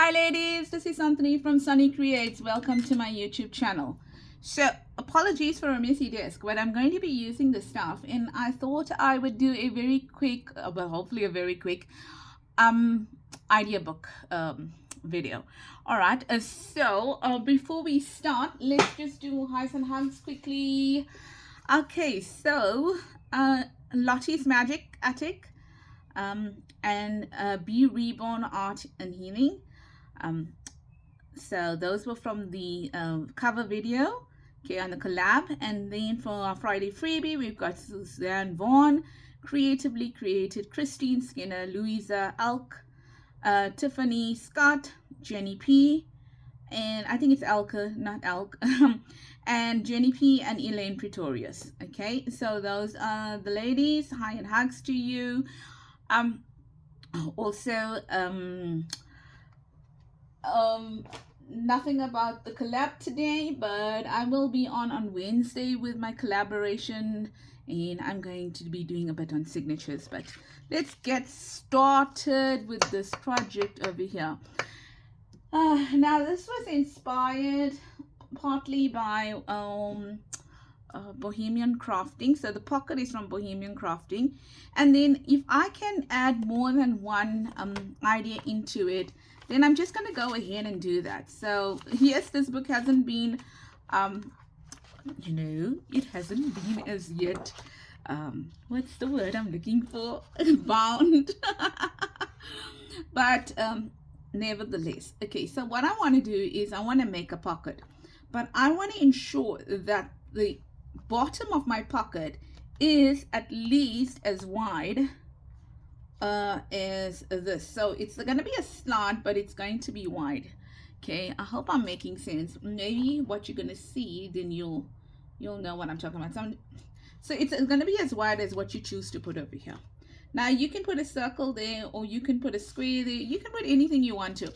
Hi ladies, this is Sannie from Sannie Creates. Welcome to my YouTube channel. So apologies for a messy desk, but I'm going to be using this stuff and I thought I would do a very quick, well hopefully a very quick idea book video. Alright, so before we start, let's just do highs and hugs quickly. Okay, so Lottie's Magic Attic and Be Reborn Art and Healing. So those were from the cover video, okay, on the collab. And then for our Friday freebie, we've got Suzanne Vaughn, Creatively Created, Christine Skinner, Louisa Elk, Tiffany Scott, Jenny P, and I think it's Elka, not Elk, and Jenny P and Elaine Pretorius. Okay, so those are the ladies. Hi and hugs to you. Also, nothing about the collab today, but I will be on Wednesday with my collaboration, and I'm going to be doing a bit on signatures. But let's get started with this project over here. Now this was inspired partly by Bohemian Crafting. So the pocket is from Bohemian Crafting, and then if I can add more than one idea into it, then I'm just going to go ahead and do that. So yes, this book hasn't been it hasn't been as yet what's the word I'm looking for, bound. But nevertheless, okay, so what I want to do is I want to make a pocket, but I want to ensure that the bottom of my pocket is at least as wide as this. So it's going to be a slant, but it's going to be wide. Okay, I hope I'm making sense. Maybe what you're going to see, then you'll know what I'm talking about. So it's going to be as wide as what you choose to put over here. Now you can put a circle there, or you can put a square there. You can put anything you want to.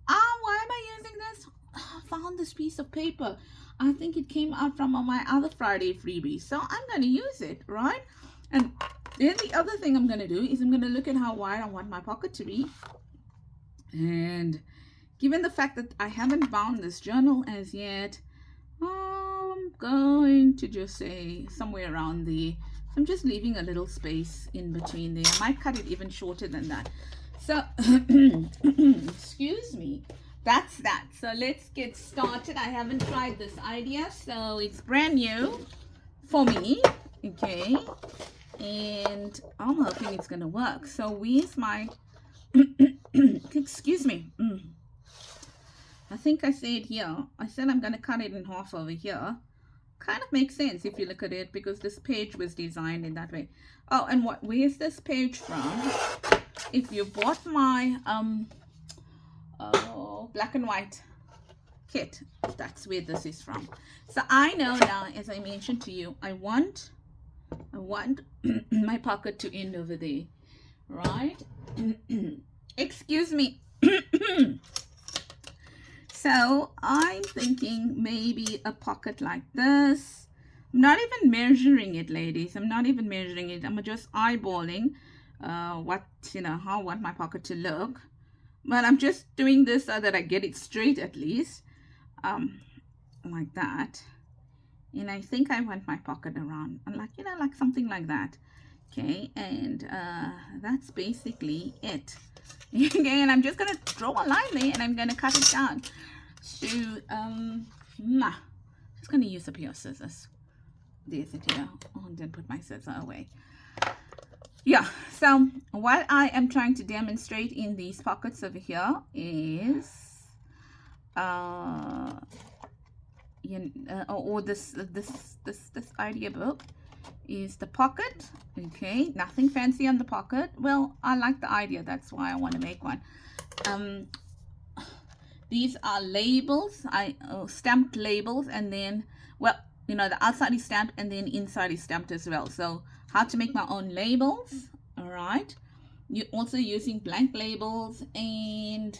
Why am I using this? I found this piece of paper. I think it came out from my other Friday freebie, so I'm going to use it, right? And then the other thing I'm going to do is I'm going to look at how wide I want my pocket to be. And given the fact that I haven't bound this journal as yet, I'm going to just say somewhere around there. I'm just leaving a little space in between there. I might cut it even shorter than that. So, excuse me. That's that. So let's get started. I haven't tried this idea, so it's brand new for me. Okay. And I'm hoping it's going to work. So where's my, excuse me. I think I said here, I said I'm going to cut it in half over here. Kind of makes sense if you look at it, because this page was designed in that way. Oh, and where's this page from? If you bought my black and white kit, that's where this is from. So I know now, as I mentioned to you, I want my pocket to end over there, right? Excuse me. So I'm thinking maybe a pocket like this. I'm not even measuring it, ladies. I'm not even measuring it. I'm just eyeballing what, how I want my pocket to look. But I'm just doing this so that I get it straight at least. Like that. And I think I want my pocket around, like, like something like that. Okay, and that's basically it. Okay, and I'm just going to draw a line there and I'm going to cut it down. So, just going to use a pair of scissors. There's it here. Oh, and then put my scissor away. Yeah, so what I am trying to demonstrate in these pockets over here is, this idea book is the pocket. Okay, nothing fancy on the pocket. Well, I like the idea, that's why I want to make one. These are labels, stamped labels, and then, well, the outside is stamped and then inside is stamped as well. So how to make my own labels. All right, you're also using blank labels and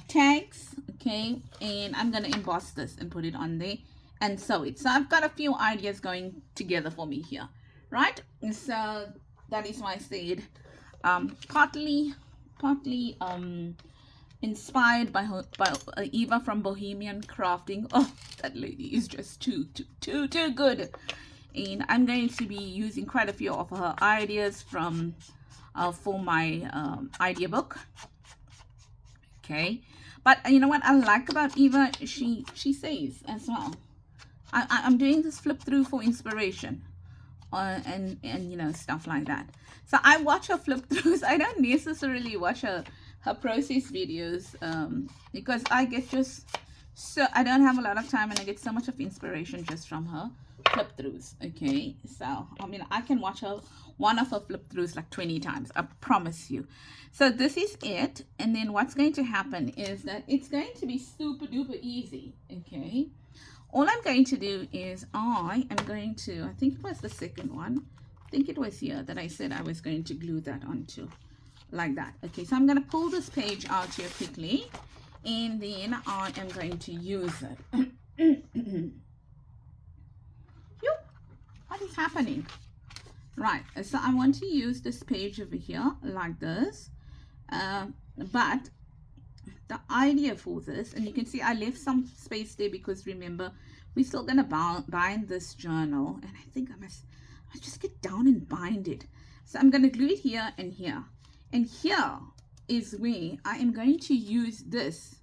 tags. Okay, and I'm gonna emboss this and put it on there and sew it. So I've got a few ideas going together for me here, right? So that is why I said partly inspired by her, by Eva from Bohemian Crafting. Oh, that lady is just too good. And I'm going to be using quite a few of her ideas from for my idea book. Okay, but you know what I like about Eva? She says as well, I'm doing this flip through for inspiration, and you know, stuff like that. So I watch her flip throughs. I don't necessarily watch her process videos because I get just so I don't have a lot of time, and I get so much of inspiration just from her flip throughs. Okay, so I mean, I can watch one of her flip throughs like 20 times, I promise you. So this is it, and then what's going to happen is that it's going to be super duper easy. Okay, all I'm going to do is I think it was the second one, I think it was here that I said I was going to glue that onto, like that. Okay, so I'm going to pull this page out here quickly, and then I am going to use it. What is happening? Right, so I want to use this page over here like this, but the idea for this, and you can see I left some space there because remember, we're still going to bind this journal, and I think I must just get down and bind it. So I'm going to glue it here, and here is where I am going to use this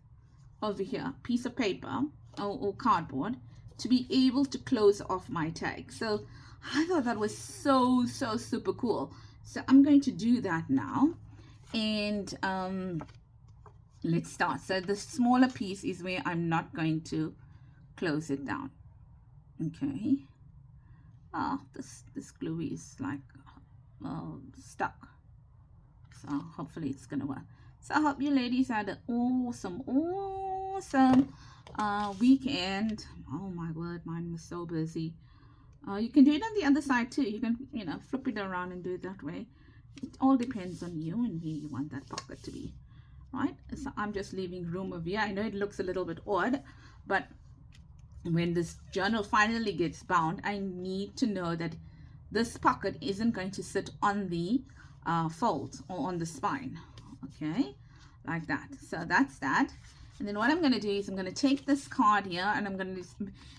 over here piece of paper or cardboard to be able to close off my tag. So I thought that was so super cool. So I'm going to do that now, and let's start. So the smaller piece is where I'm not going to close it down. Okay. This glue is like stuck, so hopefully it's gonna work. So I hope you ladies had an awesome weekend. Oh my word, mine was so busy. You can do it on the other side too. You can, you know, flip it around and do it that way. It all depends on you and where you want that pocket to be, right? So I'm just leaving room over here. I know it looks a little bit odd, but when this journal finally gets bound, I need to know that this pocket isn't going to sit on the fold or on the spine. Okay, like that. So that's that. And then what I'm going to do is I'm going to take this card here, and I'm going to,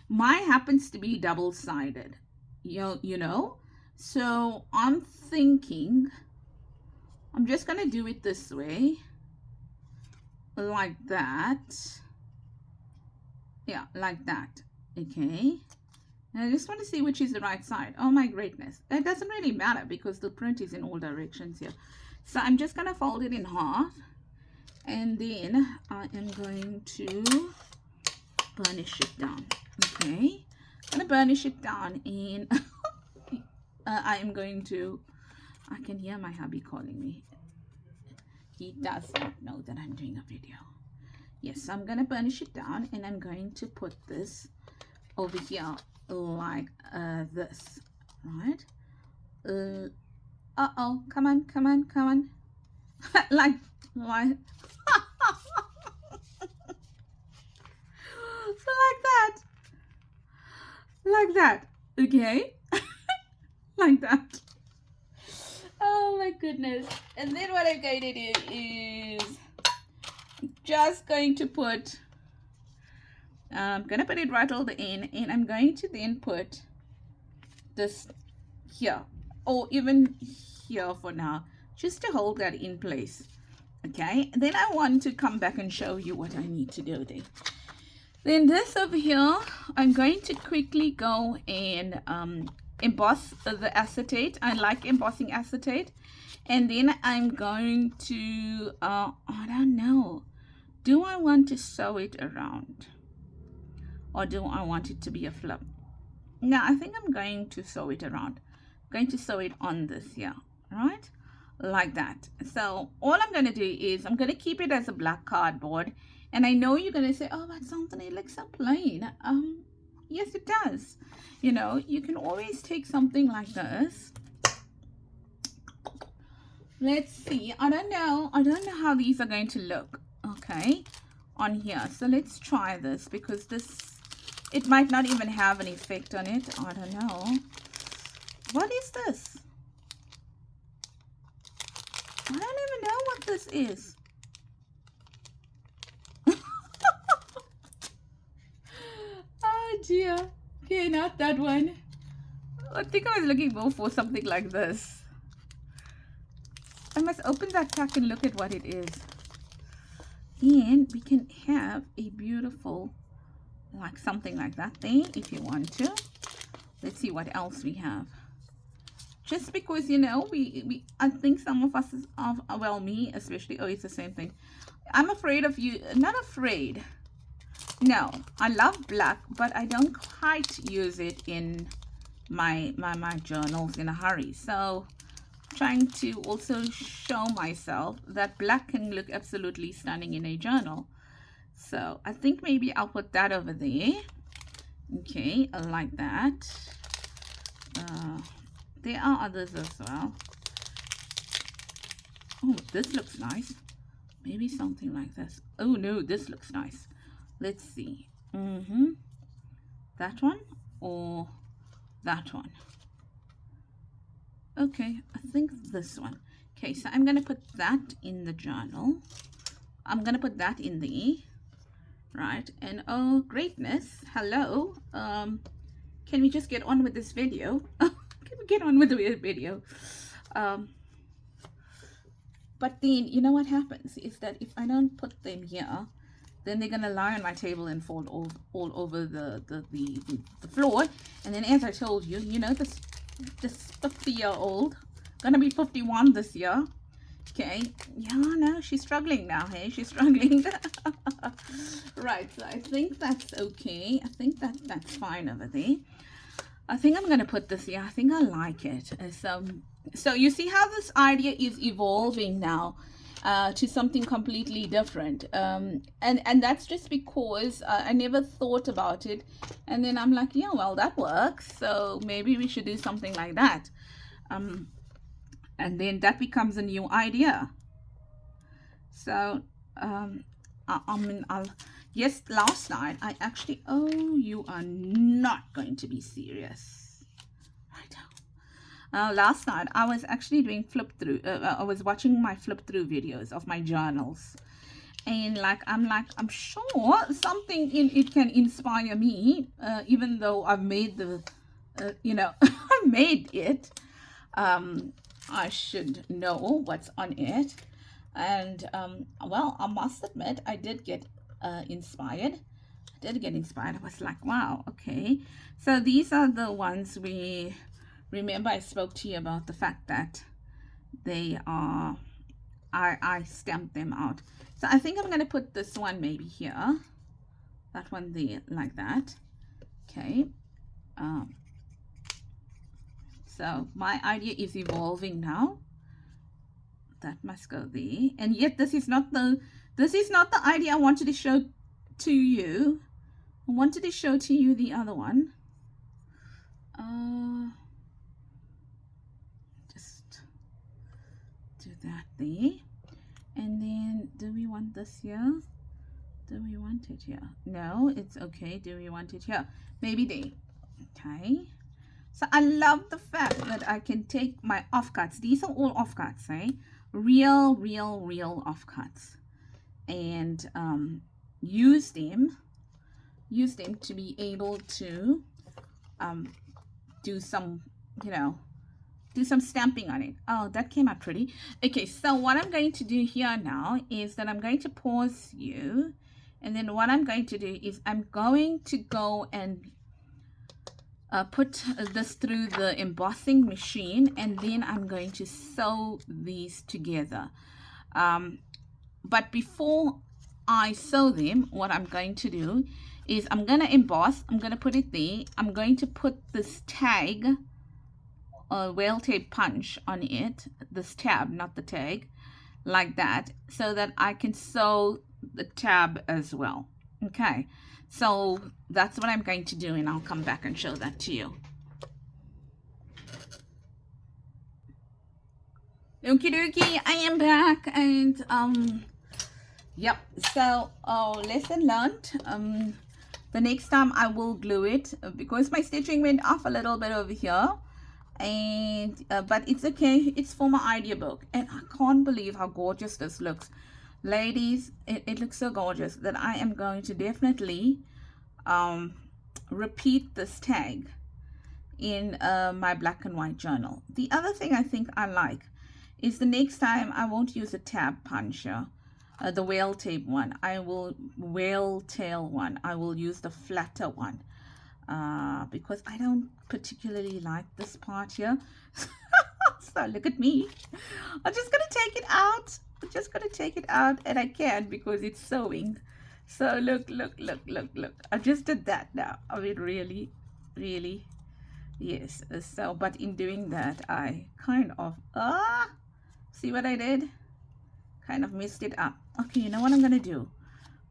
mine happens to be double-sided, you know, so I'm thinking I'm just going to do it this way, like that. Yeah, like that. Okay, and I just want to see which is the right side. Oh my greatness, it doesn't really matter because the print is in all directions here. So I'm just going to fold it in half, and then I am going to burnish it down. Okay, I'm going to burnish it down, and I am going to, I can hear my hubby calling me. He does not know that I'm doing a video. Yes, so I'm going to burnish it down, and I'm going to put this over here like this, right? Uh-oh, come on. like like that, okay. Like that. Oh my goodness. And then what I'm going to do is just going to put, I'm going to put it right all the end, and I'm going to then put this here, or even here for now, just to hold that in place. Okay, and then I want to come back and show you what I need to do there. Then this over here, I'm going to quickly go and emboss the acetate. I like embossing acetate. And then I'm going to, I don't know, do I want to sew it around, or do I want it to be a flip? No, I think I'm going to sew it around. I'm going to sew it on this here, right? Like that. So all I'm going to do is I'm going to keep it as a black cardboard. And I know you're going to say, oh, but something, it looks so plain. Yes, it does. You know, you can always take something like this. Let's see. I don't know how these are going to look, okay, on here. So let's try this, because this, it might not even have an effect on it. I don't know. What is this? I don't even know what this is. dear. Okay, not that one. I think I was looking more for something like this. I must open that pack and look at what it is. And we can have a beautiful, like something like that there if you want to. Let's see what else we have. Just because, you know, I think some of us, well, me especially, oh, it's the same thing. I'm afraid of you, not afraid. No, I love black, but I don't quite use it in my journals in a hurry. So I'm trying to also show myself that black can look absolutely stunning in a journal. So I think maybe I'll put that over there. Okay, I like that. There are others as well. Oh, this looks nice. Maybe something like this. Oh no, this looks nice. Let's see. That one or that one? Okay, I think this one. Okay, so I'm gonna put that in the journal. I'm gonna put that in the right. And oh greatness, hello. Can we just get on with this video? Can we get on with the video? But then you know what happens is that if I don't put them here, then they're gonna lie on my table and fall all over the floor. And then, as I told you, you know, this 50-year-old, gonna be 51 this year. Okay, yeah, no, she's struggling now. Hey, she's struggling. Right, so I think that's okay. I think that's fine over there. I think I'm gonna put this here. I think I like it. So you see how this idea is evolving now to something completely different, and that's just because I never thought about it, and then I'm like, yeah, well, that works, so maybe we should do something like that, and then that becomes a new idea. So yes, last night I actually, oh, you are not going to be serious. Right now. Last night I was actually doing flip through. I was watching my flip through videos of my journals, and I'm sure something in it can inspire me, even though I've made the, you know, I made it. I should know what's on it, and well, I must admit I did get inspired. I was like, wow, okay. So these are the ones we remember I spoke to you about the fact that they are, I stamped them out. So I think I'm going to put this one maybe here, that one there, like that. Okay. So my idea is evolving now. That must go there. And yet this is not the idea I wanted to show to you. I wanted to show to you the other one. Just do that there. And then do we want this here? Do we want it here? No, it's okay. Do we want it here? Maybe there. Okay. So I love the fact that I can take my offcuts. These are all offcuts, eh? Real offcuts, and use them to be able to do some, you know, do some stamping on it. Oh, that came out pretty. Okay, so what I'm going to do here now is that I'm going to pause you, and then what I'm going to do is I'm going to go and put this through the embossing machine, and then I'm going to sew these together. But before I sew them, what I'm going to do is I'm going to emboss. I'm going to put it there. I'm going to put this tag, whale tape punch on it, this tab, not the tag, like that, so that I can sew the tab as well. Okay. So that's what I'm going to do, and I'll come back and show that to you. Okie dokie, I am back, and yep. So lesson learned. The next time I will glue it, because my stitching went off a little bit over here, and but it's okay. It's for my idea book, and I can't believe how gorgeous this looks. Ladies, it looks so gorgeous that I am going to definitely repeat this tag in my black and white journal. The other thing I think I like is the next time I won't use a tab puncher, the whale tail one. I will use the flatter one because I don't particularly like this part here. So look at me. I'm just gonna take it out. And I can because it's sewing. So look. I just did that now. I mean, really, yes. So, but in doing that, I kind of, see what I did? Kind of messed it up. Okay, you know what I'm gonna do?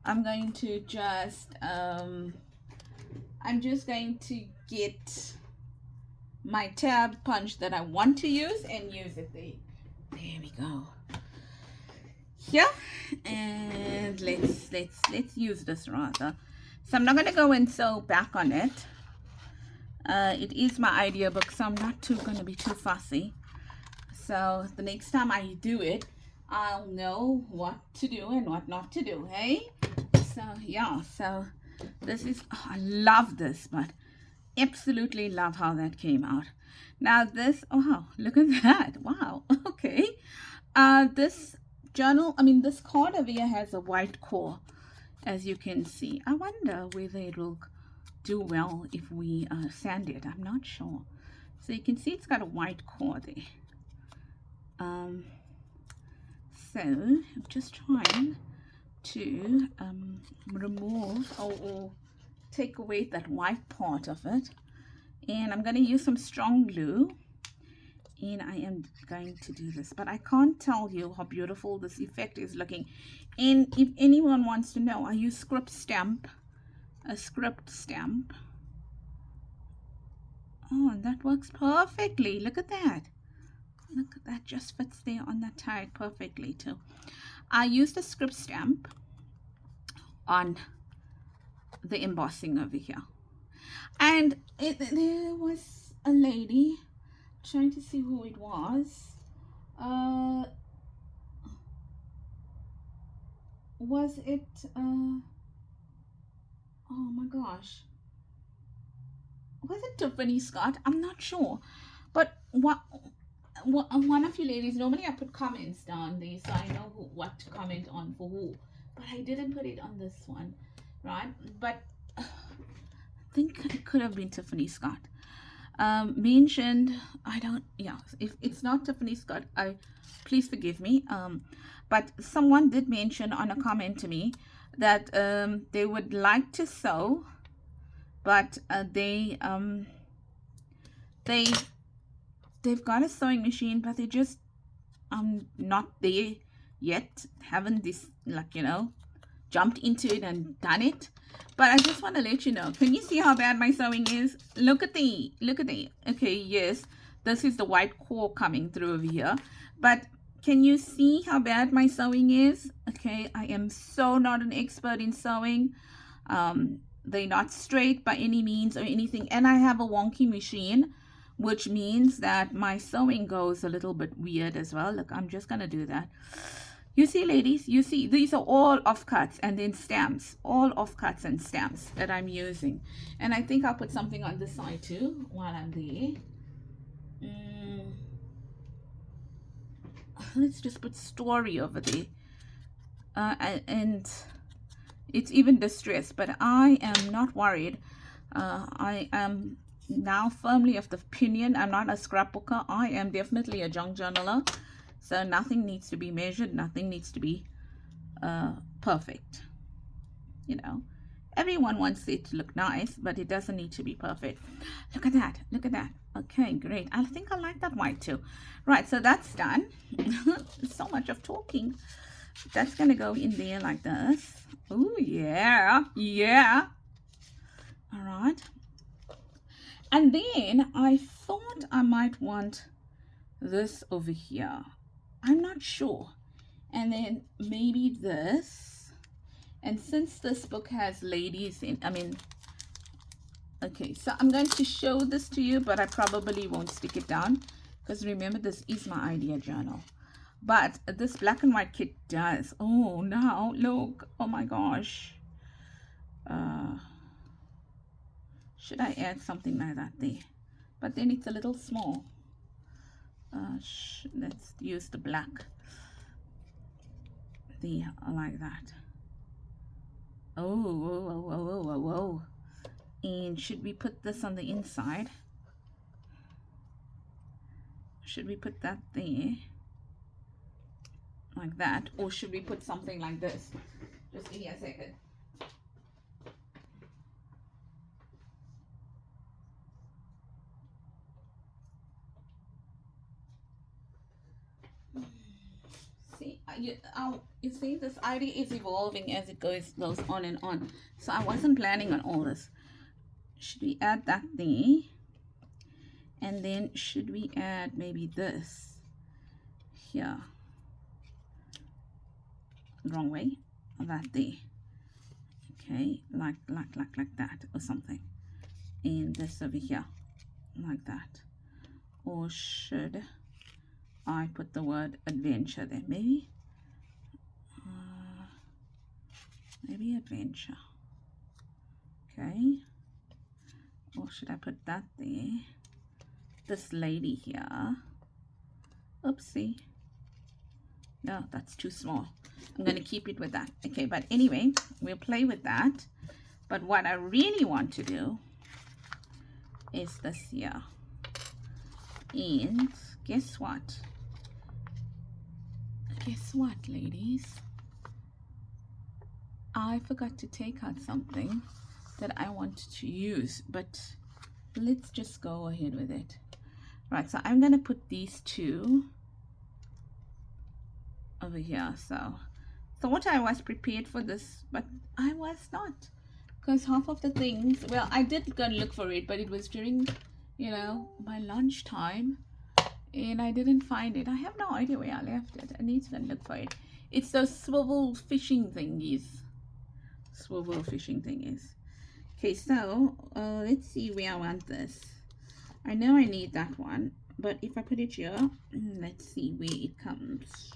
I'm going to just, I'm just going to get my tab punch that I want to use and use it there. There we go. Yeah, and let's use this rather. So I'm not going to go and sew back on it. It is my idea book, so I'm not going to be too fussy. So the next time I do it, I'll know what to do and what not to do. Hey, so yeah, so this is, I love this, but absolutely love how that came out. Now this, oh, look at that. Wow. Okay. This journal, this card over here has a white core, as you can see. I wonder whether it will do well if we sand it. I'm not sure. So you can see it's got a white core there. So I'm just trying to remove or take away that white part of it, and I'm going to use some strong glue, and I am going to do this, but I can't tell you how beautiful this effect is looking. And if anyone wants to know, I use a script stamp. Oh, and that works perfectly. Look at that. Just fits there on that tag perfectly too. I used a script stamp on the embossing over here, and there was a lady, trying to see who it was. Was it oh my gosh, was it Tiffany Scott? I'm not sure, but one of you ladies, normally I put comments down there so I know what to comment on for who, but I didn't put it on this one, right? But I think it could have been Tiffany Scott. Mentioned, if it's not Tiffany Scott, please forgive me, but someone did mention on a comment to me that they would like to sew, but they've got a sewing machine, but they just not there yet, haven't jumped into it and done it. But I just want to let you know, can you see how bad my sewing is? Look at the, okay, yes, this is the white core coming through over here, but can you see how bad my sewing is? Okay, I am so not an expert in sewing. They're not straight by any means or anything, and I have a wonky machine, which means that my sewing goes a little bit weird as well. Look, I'm just gonna do that. You see, ladies, you see, these are all offcuts and then stamps, all offcuts and stamps that I'm using. And I think I'll put something on this side too while I'm there. Let's just put story over there. And it's even distressed, but I am not worried. I am now firmly of the opinion I'm not a scrapbooker. I am definitely a junk journaler. So nothing needs to be measured. Nothing needs to be perfect. You know, everyone wants it to look nice, but it doesn't need to be perfect. Look at that. Look at that. Okay, great. I think I like that white too. Right, so that's done. So much of talking. That's going to go in there like this. Oh, yeah. Yeah. All right. And then I thought I might want this over here. I'm not sure. And then maybe this. And since this book has ladies in, okay, so I'm going to show this to you, but I probably won't stick it down because remember, this is my idea journal. But this black and white kit does. Oh, now look. Oh my gosh. should I add something like that there? But then it's a little small. Let's use the black there, like that. Oh, whoa, whoa, whoa, whoa, whoa, whoa. And should we put this on the inside? Should we put that there? Like that? Or should we put something like this? Just give me a second. See, you see, this idea is evolving as it goes on and on. So I wasn't planning on all this. Should we add that there? And then should we add maybe this here? Wrong way. That there. Okay, like that or something. And this over here, like that. Or should I put the word adventure there? Maybe adventure. Okay. Or should I put that there? This lady here. Oopsie. No, that's too small. I'm going to keep it with that. Okay, but anyway, we'll play with that. But what I really want to do is this here. And guess what? Guess what, ladies? I forgot to take out something that I wanted to use, but let's just go ahead with it. Right, so I'm going to put these two over here. So thought I was prepared for this, but I was not, because half of the things, well, I did go and look for it, but it was during, you know, my lunch time, and I didn't find it. I have no idea where I left it. I need to go and look for it. It's those swivel fishing thingies. Swivel fishing thingies. Okay, so let's see where I want this. I know I need that one, but if I put it here, let's see where it comes.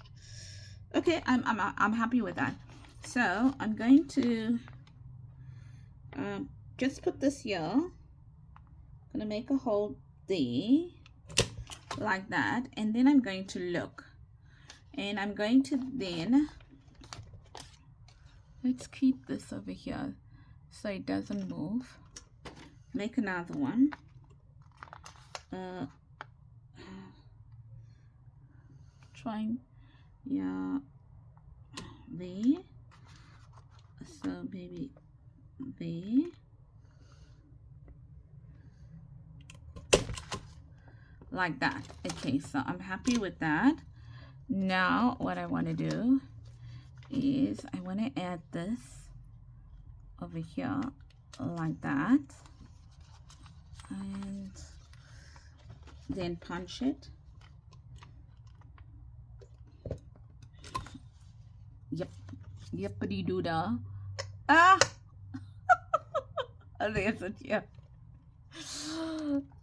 Okay, I'm happy with that. So I'm going to just put this here. I'm gonna make a hole there, like that, and then I'm going to look, and I'm going to then, let's keep this over here so it doesn't move. Make another one. Trying, yeah, there. So maybe there. Like that. Okay, so I'm happy with that. Now what I want to do is I want to add this over here like that, and then punch it. Yepity doodah. Ah. Oh, there's it. Yeah.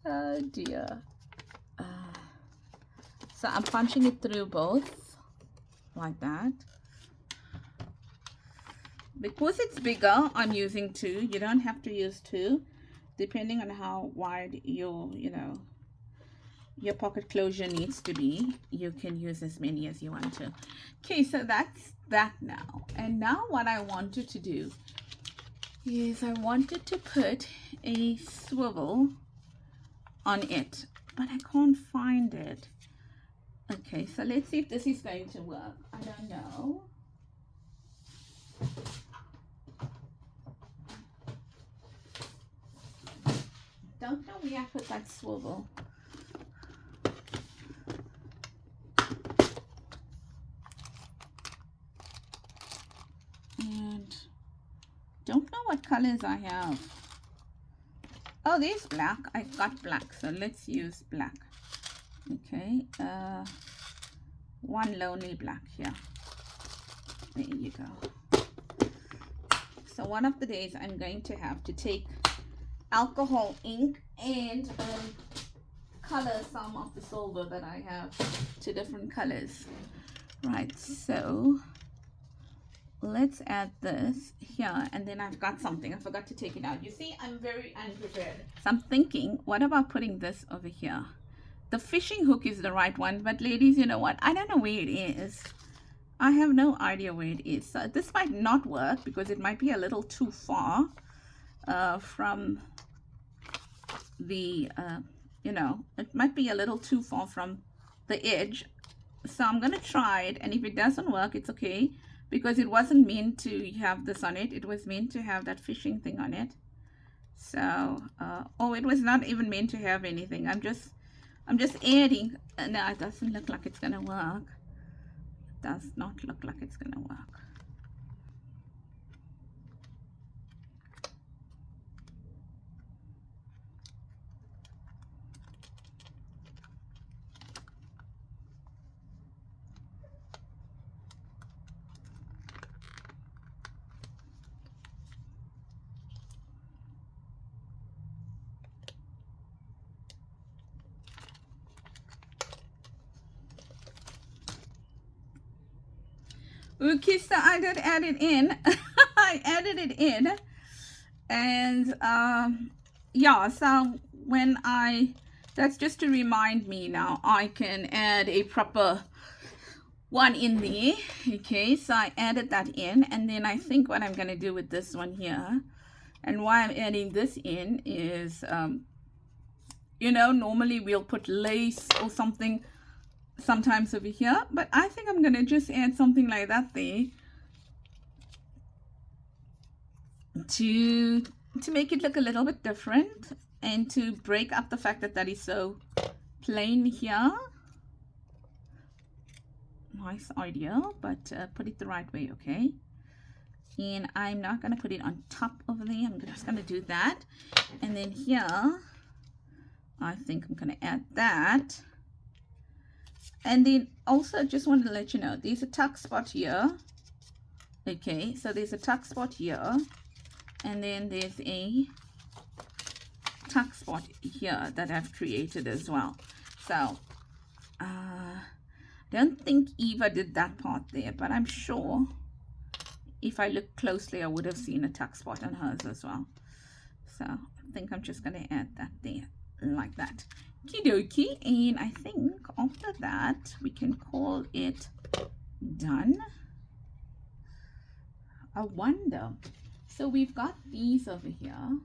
Oh dear. So I'm punching it through both like that. Because it's bigger, I'm using 2. You don't have to use 2, depending on how wide your, your pocket closure needs to be. You can use as many as you want to. Okay, so that's that now. And now what I wanted to do is I wanted to put a swivel on it, but I can't find it. Okay, so let's see if this is going to work. I don't know. Don't know where I put that swivel. And don't know what colors I have. Oh, there's black. I got black, so let's use black. Okay, one lonely black here. There you go. So one of the days I'm going to have to take alcohol ink and color some of the silver that I have to different colors. Right, so let's add this here, and then I've got something. I forgot to take it out. You see, I'm very unprepared. So I'm thinking, what about putting this over here? The fishing hook is the right one, but ladies, you know what? I don't know where it is. I have no idea where it is. So this might not work because it might be a little too far from the, you know, it might be a little too far from the edge. So I'm going to try it, and if it doesn't work, it's okay, because it wasn't meant to have this on it. It was meant to have that fishing thing on it. So, oh, it was not even meant to have anything. I'm just adding. No, it doesn't look like it's going to work. It does not look like it's going to work. Okay, so I did add it in. I added it in, and yeah, so when that's just to remind me now I can add a proper one in there. Okay, so I added that in, and then I think what I'm going to do with this one here, and why I'm adding this in is, you know, normally we'll put lace or something sometimes over here, but I think I'm going to just add something like that there to make it look a little bit different, and to break up the fact that that is so plain here. Nice idea, but put it the right way, okay? And I'm not going to put it on top over there. I'm just going to do that, and then here I think I'm going to add that. And then also just wanted to let you know, there's a tuck spot here. Okay, so there's a tuck spot here, and then there's a tuck spot here that I've created as well. So don't think Eva did that part there, but I'm sure if I look closely I would have seen a tuck spot on hers as well. So I think I'm just going to add that there like that. Okie dokie, and I think after that we can call it done. I wonder, so we've got these over here.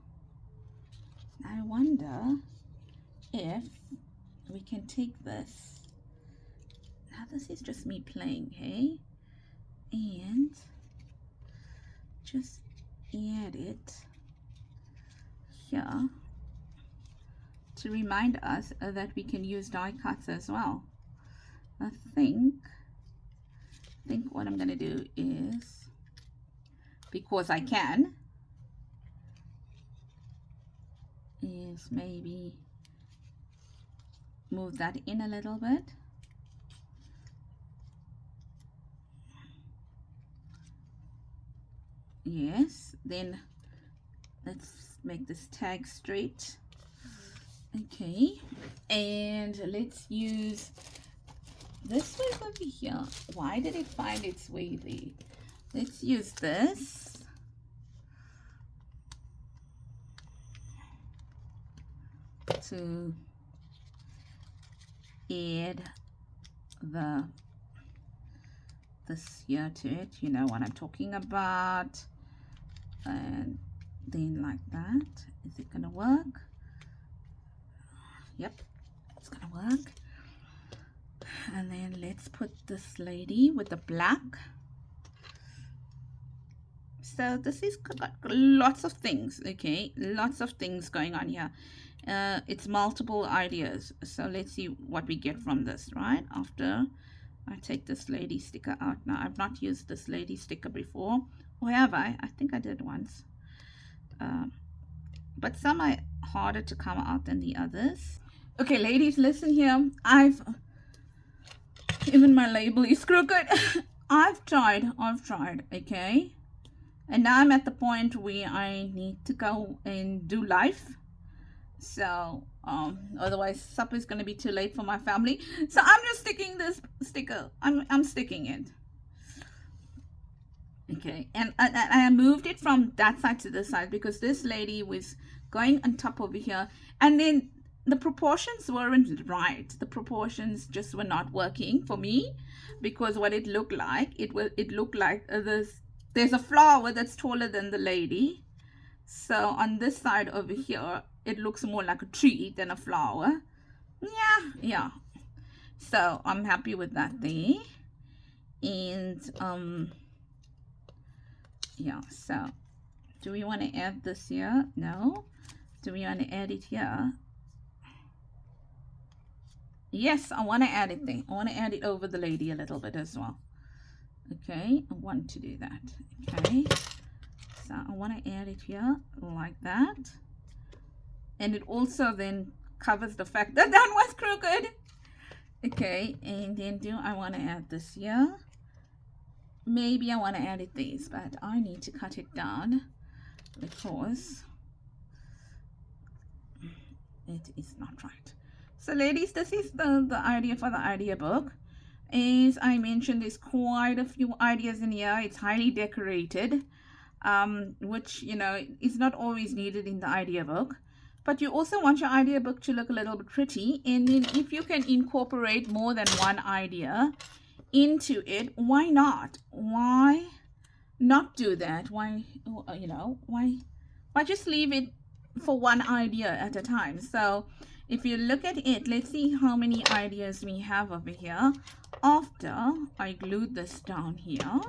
I wonder if we can take this. Now this is just me playing, hey? And just add it here to remind us that we can use die cuts as well. I think what I'm going to do is, because I can, is maybe move that in a little bit. Yes, then let's make this tag straight. Okay, and let's use this was over here. Why did it find its way there? Let's use this. To add this here to it, you know what I'm talking about. And then like that. Is it gonna work? Yep, it's gonna work. And then let's put this lady with the black. So this is got lots of things, okay, lots of things going on here. It's multiple ideas, so let's see what we get from this, right? After I take this lady sticker out. Now I've not used this lady sticker before, or have I? I think I did once, but some are harder to come out than the others. Okay, ladies, listen here. Even my label is crooked. I've tried, okay, and now I'm at the point where I need to go and do life. So otherwise supper is going to be too late for my family, so I'm just sticking this sticker. I'm sticking it. Okay, and I moved it from that side to this side because this lady was going on top over here, and then the proportions weren't right. The proportions just were not working for me, because what it looked like, it looked like there's a flower that's taller than the lady. So on this side over here, it looks more like a tree than a flower. Yeah. So I'm happy with that there. And yeah, so do we want to add this here? No. Do we want to add it here? Yes, I want to add it there. I want to add it over the lady a little bit as well. Okay, I want to do that. Okay, so I want to add it here like that. And it also then covers the fact that that was crooked. Okay, and then do I want to add this here? Maybe I want to add it this, but I need to cut it down because it is not right. So ladies, this is the idea for the idea book. As I mentioned, there's quite a few ideas in here. It's highly decorated, which, you know, is not always needed in the idea book. But you also want your idea book to look a little bit pretty. And then if you can incorporate more than one idea into it, why not? Why not do that? Why, you know, why just leave it for one idea at a time? So if you look at it, let's see how many ideas we have over here after I glued this down here.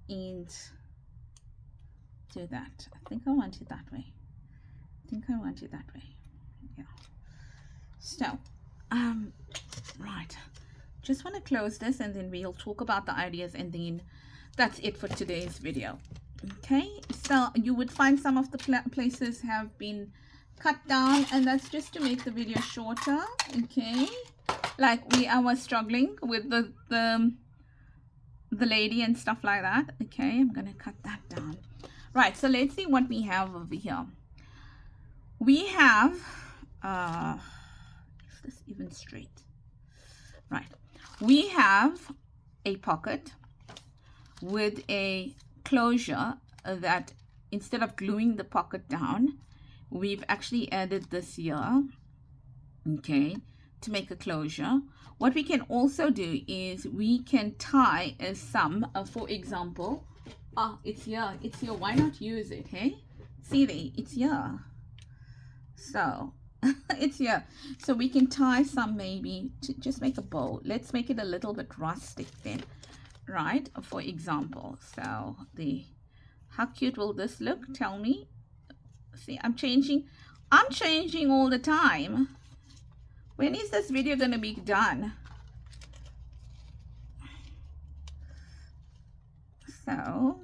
And do that. I think I want it that way. Yeah. So, right. Just want to close this, and then we'll talk about the ideas, and then that's it for today's video. Okay, so you would find some of the places have been cut down, and that's just to make the video shorter. Okay, like I was struggling with the lady and stuff like that. Okay, I'm gonna cut that down. Right, so let's see what we have over here. We have is this even straight? Right, we have a pocket with a closure that instead of gluing the pocket down, we've actually added this here, okay, to make a closure. What we can also do is we can tie some, for example, it's here, why not use it, hey? See there, it's here. So it's here. So we can tie some, maybe to just make a bow. Let's make it a little bit rustic then, right? For example, so how cute will this look? Tell me. See, I'm changing all the time. When is this video gonna be done? So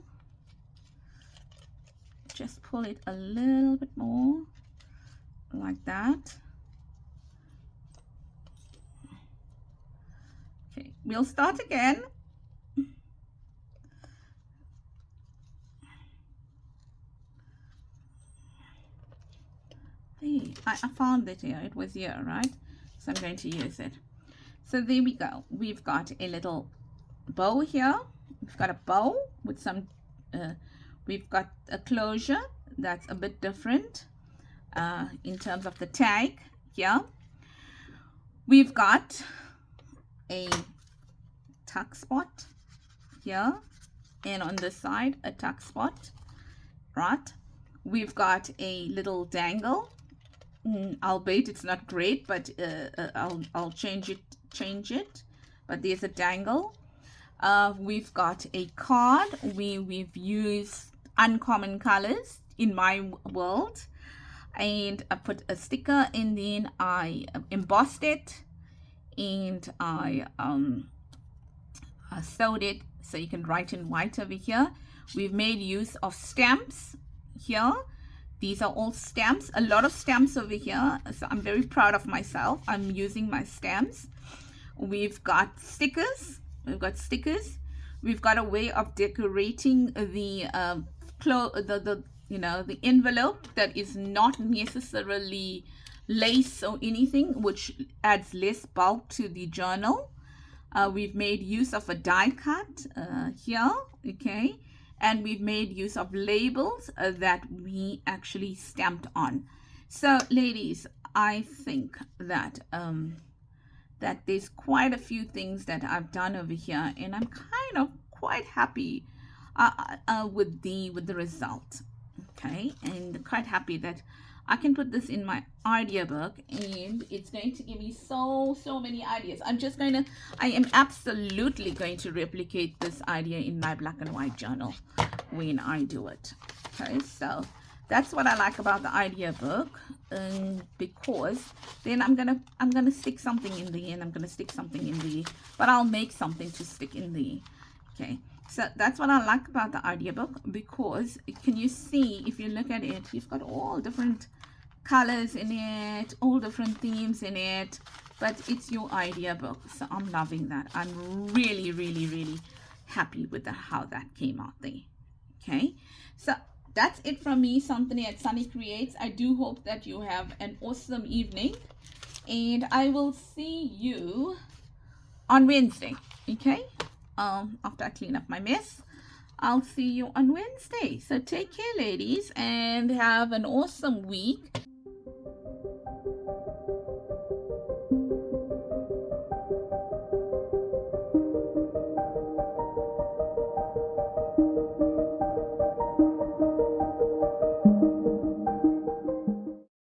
just pull it a little bit more like that. Okay, we'll start again. Hey, I found it here. It was here, right? So I'm going to use it. So there we go. We've got a little bow here. We've got a bow with some, we've got a closure that's a bit different in terms of the tag here. We've got a tuck spot here, and on this side a tuck spot, right? We've got a little dangle. Albeit it's not great, but I'll change it. But there's a dangle. We've got a card. We've used uncommon colors in my world, and I put a sticker, and then I embossed it, and I sewed it so you can write in white over here. We've made use of stamps here. These are all stamps, a lot of stamps over here. So I'm very proud of myself. I'm using my stamps. We've got stickers. We've got a way of decorating the the envelope that is not necessarily lace or anything, which adds less bulk to the journal. We've made use of a die cut here, okay, and we've made use of labels that we actually stamped on. So ladies, I think that that there's quite a few things that I've done over here, and I'm kind of quite happy with the result. Okay, and quite happy that I can put this in my idea book, and it's going to give me so many ideas. I am absolutely going to replicate this idea in my black and white journal when I do it. Okay, so that's what I like about the idea book, because then I'm gonna stick something in the end. I'm gonna stick something in the, but I'll make something to stick in the. Okay, so that's what I like about the idea book, because can you see, if you look at it, you've got all different colors in it, all different themes in it, but it's your idea book. So I'm loving that. I'm really happy with how that came out there. Okay, so that's it from me, Sannie at Sannie Creates. I do hope that you have an awesome evening, and I will see you on Wednesday. Okay, after I clean up my mess, I'll see you on Wednesday. So take care, ladies, and have an awesome week.